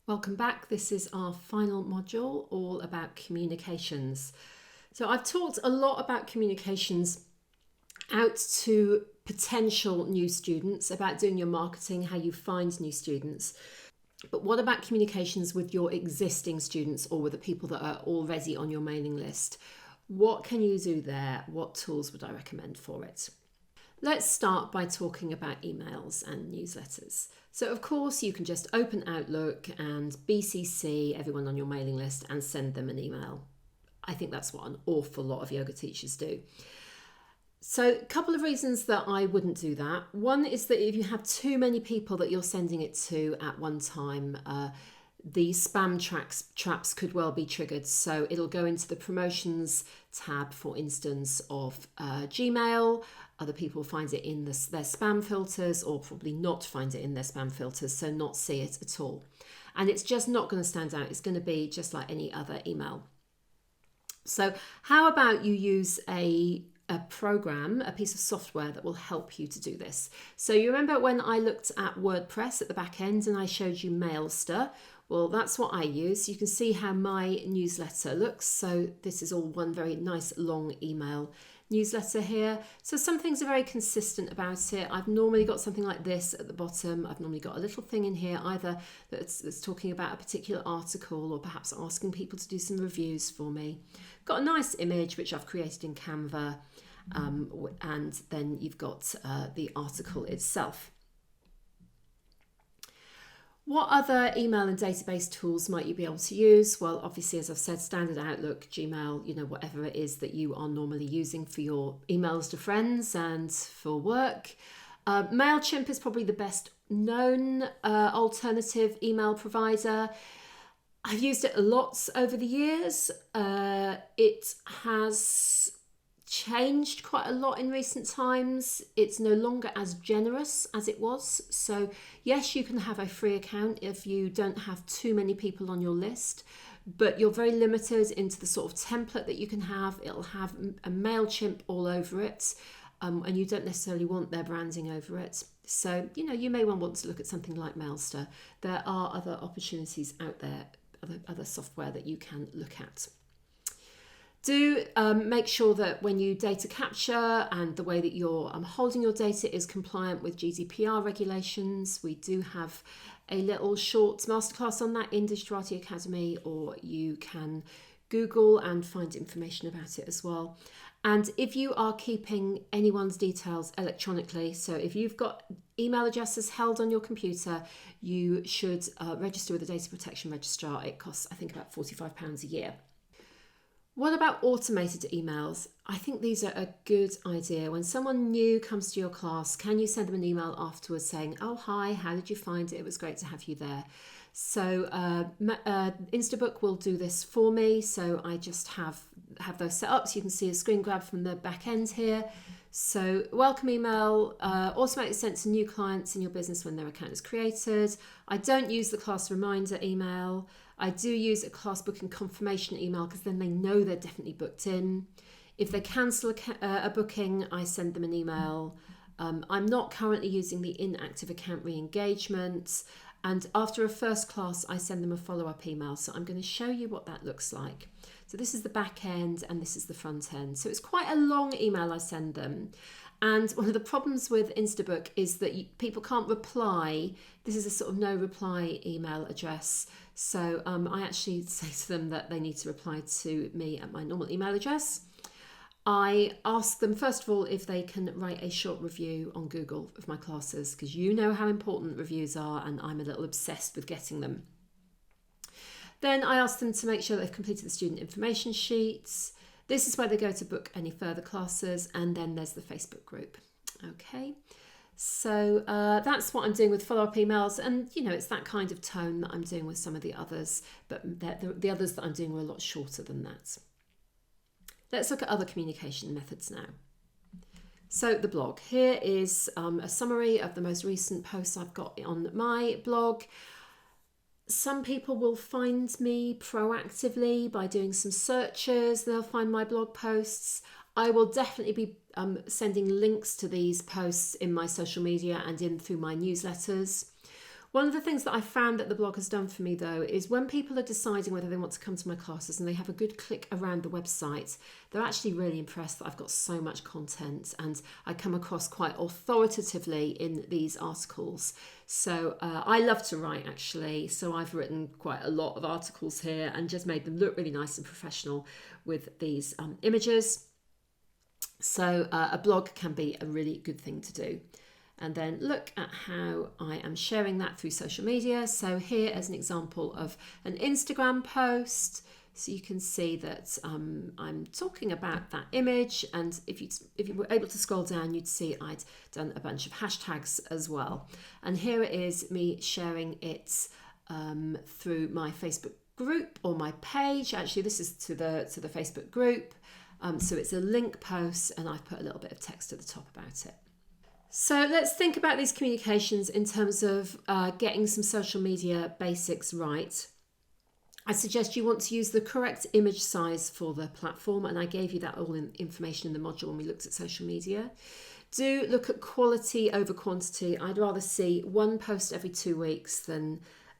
Welcome back. This is our final module all about communications. So I've talked a lot about communications out to potential new students, about doing your marketing, how you find new students. But what about communications with your existing students or with the people that are already on your mailing list? What can you do there? What tools would I recommend for it? Let's start by talking about emails and newsletters. So of course you can just open Outlook and BCC everyone on your mailing list and send them an email. I think that's what an awful lot of yoga teachers do. So a couple of reasons that I wouldn't do that. One is that if you have too many people that you're sending it to at one time, the spam traps could well be triggered. So it'll go into the promotions tab, for instance, of Gmail. Other people find it in their spam filters, or probably not find it in their spam filters, so not see it at all. And it's just not going to stand out. It's going to be just like any other email. So how about you use a program, a piece of software that will help you to do this. So you remember when I looked at WordPress at the back end and I showed you Mailster? Well, that's what I use. You can see how my newsletter looks. So this is all one very nice long email newsletter here. So some things are very consistent about it. I've normally got something like this at the bottom. I've normally got a little thing in here either that's talking about a particular article or perhaps asking people to do some reviews for me. Got a nice image which I've created in Canva, and then you've got the article itself. What other email and database tools might you be able to use? Well, obviously, as I've said, standard Outlook, Gmail, whatever it is that you are normally using for your emails to friends and for work. MailChimp is probably the best known alternative email provider. I've used it a lot over the years. It has changed quite a lot in recent times. It's no longer as generous as it was. So yes, you can have a free account if you don't have too many people on your list, but you're very limited into the sort of template that you can have. It'll have a MailChimp all over it, and you don't necessarily want their branding over it. So, you may well want to look at something like Mailster. There are other opportunities out there, other software that you can look at. Do make sure that when you data capture and the way that you're holding your data is compliant with GDPR regulations. We do have a little short masterclass on that in Digiterati Academy, or you can Google and find information about it as well. And if you are keeping anyone's details electronically, so if you've got email addresses held on your computer, you should register with the Data Protection Registrar. It costs, I think, about £45 a year. What about automated emails? I think these are a good idea. When someone new comes to your class, can you send them an email afterwards saying, "Oh, hi, how did you find it? It was great to have you there." So Instabook will do this for me. So I just have those set up. So you can see a screen grab from the back end here. So welcome email, automatically sent to new clients in your business when their account is created. I don't use the class reminder email. I do use a class booking confirmation email because then they know they're definitely booked in. If they cancel a booking, I send them an email. I'm not currently using the inactive account re-engagement. And after a first class, I send them a follow-up email. So I'm going to show you what that looks like. So this is the back end and this is the front end. So it's quite a long email I send them. And one of the problems with Instabook is that people can't reply. This is a sort of no reply email address. So I actually say to them that they need to reply to me at my normal email address. I ask them, first of all, if they can write a short review on Google of my classes, because you know how important reviews are, and I'm a little obsessed with getting them. Then I ask them to make sure they've completed the student information sheets. This is where they go to book any further classes, and then there's the Facebook group. Okay, so that's what I'm doing with follow-up emails, and it's that kind of tone that I'm doing with some of the others, but the others that I'm doing were a lot shorter than that. Let's look at other communication methods now. So the blog. Here is a summary of the most recent posts I've got on my blog. Some people will find me proactively by doing some searches. They'll find my blog posts. I will definitely be sending links to these posts in my social media and in through my newsletters. One of the things that I found that the blog has done for me, though, is when people are deciding whether they want to come to my classes and they have a good click around the website, they're actually really impressed that I've got so much content, and I come across quite authoritatively in these articles. So I love to write, actually. So I've written quite a lot of articles here and just made them look really nice and professional with these images. So a blog can be a really good thing to do. And then look at how I am sharing that through social media. So here as an example of an Instagram post. So you can see that I'm talking about that image. And if you were able to scroll down, you'd see I'd done a bunch of hashtags as well. And here it is me sharing it through my Facebook group or my page. Actually, this is to the Facebook group. So it's a link post, and I've put a little bit of text at the top about it. So let's think about these communications in terms of getting some social media basics right. I suggest you want to use the correct image size for the platform, and I gave you that all information in the module when we looked at social media. Do look at quality over quantity. I'd rather see one post every 2 weeks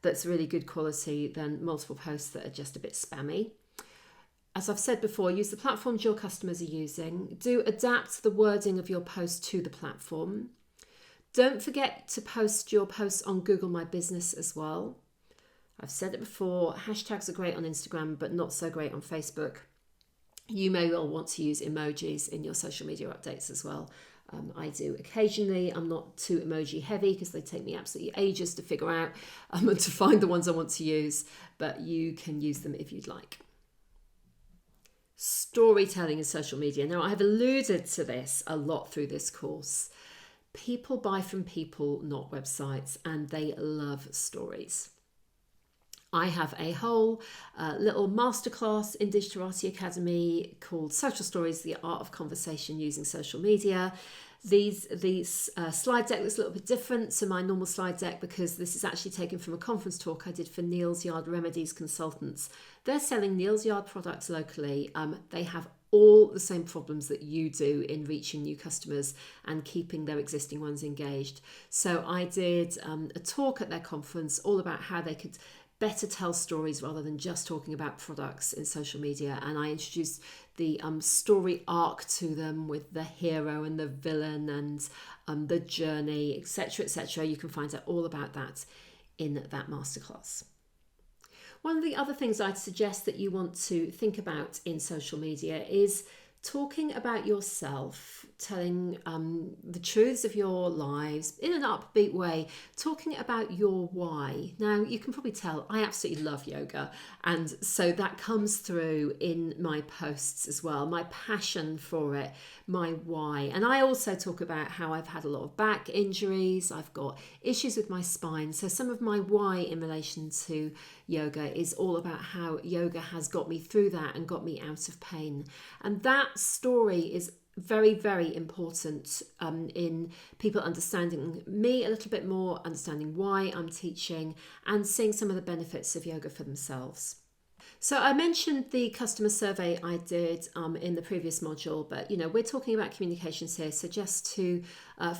that's really good quality than multiple posts that are just a bit spammy. As I've said before, use the platforms your customers are using. Do adapt the wording of your post to the platform. Don't forget to post your posts on Google My Business as well. I've said it before, hashtags are great on Instagram, but not so great on Facebook. You may well want to use emojis in your social media updates as well. I do occasionally. I'm not too emoji heavy because they take me absolutely ages to figure out and to find the ones I want to use, but you can use them if you'd like. Storytelling in social media. Now, I have alluded to this a lot through this course. People buy from people, not websites, and they love stories. I have a whole little masterclass in Digiterati Academy called Social Stories, the Art of Conversation Using Social Media. These slide deck looks a little bit different to my normal slide deck because this is actually taken from a conference talk I did for Neal's Yard Remedies Consultants. They're selling Neal's Yard products locally. They have all the same problems that you do in reaching new customers and keeping their existing ones engaged. So I did a talk at their conference all about how they could better tell stories rather than just talking about products in social media, and I introduced the story arc to them with the hero and the villain and the journey, etc., etc. You can find out all about that in that masterclass. One of the other things I'd suggest that you want to think about in social media is talking about yourself, telling the truths of your lives in an upbeat way, talking about your why. Now, you can probably tell I absolutely love yoga, and so that comes through in my posts as well, my passion for it, my why. And I also talk about how I've had a lot of back injuries, I've got issues with my spine, so some of my why in relation to yoga is all about how yoga has got me through that and got me out of pain. And that story is very, very important in people understanding me a little bit more, understanding why I'm teaching, and seeing some of the benefits of yoga for themselves. So I mentioned the customer survey I did in the previous module, but we're talking about communications here, so just to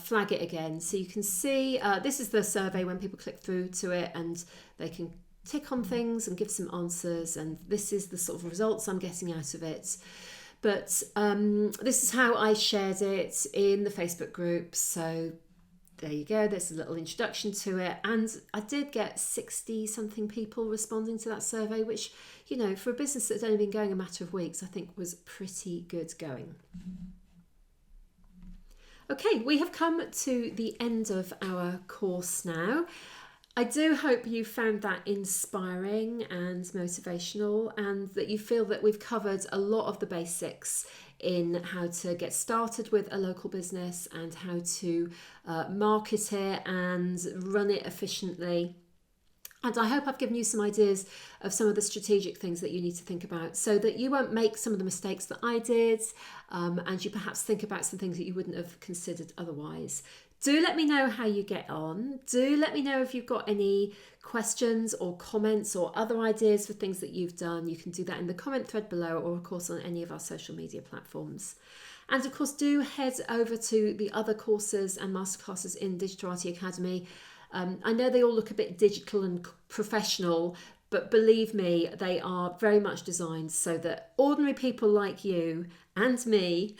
flag it again. So you can see this is the survey when people click through to it and they can tick on things and give some answers, and this is the sort of results I'm getting out of it. But this is how I shared it in the Facebook group. So there you go, there's a little introduction to it. And I did get 60 something people responding to that survey, which, for a business that's only been going a matter of weeks, I think was pretty good going. Okay, we have come to the end of our course now. I do hope you found that inspiring and motivational, and that you feel that we've covered a lot of the basics in how to get started with a local business and how to market it and run it efficiently. And I hope I've given you some ideas of some of the strategic things that you need to think about so that you won't make some of the mistakes that I did, and you perhaps think about some things that you wouldn't have considered otherwise. Do let me know how you get on. Do let me know if you've got any questions or comments or other ideas for things that you've done. You can do that in the comment thread below, or of course on any of our social media platforms. And of course, do head over to the other courses and masterclasses in Digiterati Academy. I know they all look a bit digital and professional, but believe me, they are very much designed so that ordinary people like you and me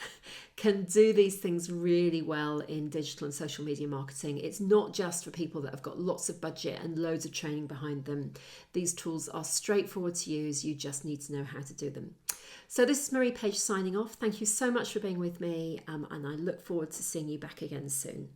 can do these things really well in digital and social media marketing. It's not just for people that have got lots of budget and loads of training behind them. These tools are straightforward to use. You just need to know how to do them. So this is Marie Page signing off. Thank you so much for being with me, and I look forward to seeing you back again soon.